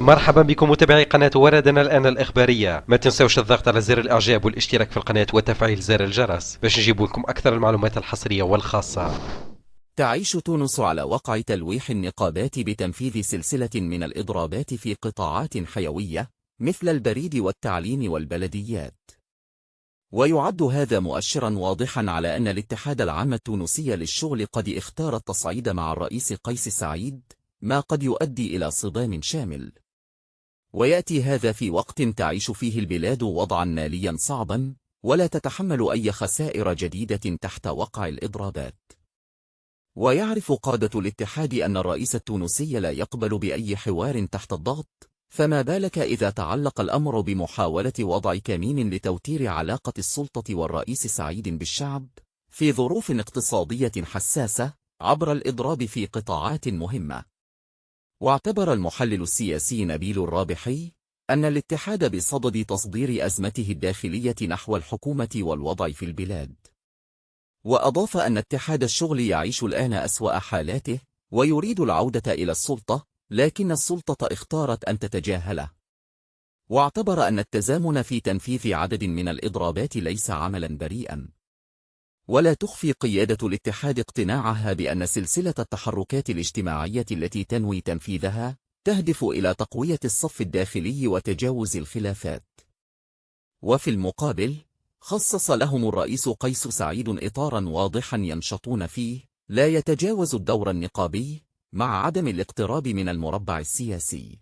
مرحبا بكم متابعي قناة وردنا الآن الإخبارية. ما تنسوش الضغط على زر الإعجاب والاشتراك في القناة وتفعيل زر الجرس باش نجيب لكم أكثر المعلومات الحصرية والخاصة. تعيش تونس على وقع تلويح النقابات بتنفيذ سلسلة من الإضرابات في قطاعات حيوية مثل البريد والتعليم والبلديات. ويعد هذا مؤشرا واضحا على أن الاتحاد العام التونسي للشغل قد اختار التصعيد مع الرئيس قيس سعيد، ما قد يؤدي إلى صدام شامل. ويأتي هذا في وقت تعيش فيه البلاد وضعا ماليا صعبا، ولا تتحمل أي خسائر جديدة تحت وقع الإضرابات. ويعرف قادة الاتحاد أن الرئيس التونسي لا يقبل بأي حوار تحت الضغط، فما بالك إذا تعلق الأمر بمحاولة وضع كمين لتوتير علاقة السلطة والرئيس سعيد بالشعب في ظروف اقتصادية حساسة عبر الإضراب في قطاعات مهمة. واعتبر المحلل السياسي نبيل الرابحي أن الاتحاد بصدد تصدير أزمته الداخلية نحو الحكومة والوضع في البلاد. وأضاف أن اتحاد الشغل يعيش الآن أسوأ حالاته ويريد العودة إلى السلطة، لكن السلطة اختارت أن تتجاهله. واعتبر أن التزامن في تنفيذ عدد من الإضرابات ليس عملا بريئا. ولا تخفي قيادة الاتحاد اقتناعها بأن سلسلة التحركات الاجتماعية التي تنوي تنفيذها تهدف إلى تقوية الصف الداخلي وتجاوز الخلافات. وفي المقابل خصص لهم الرئيس قيس سعيد إطارا واضحا ينشطون فيه، لا يتجاوز الدور النقابي مع عدم الاقتراب من المربع السياسي.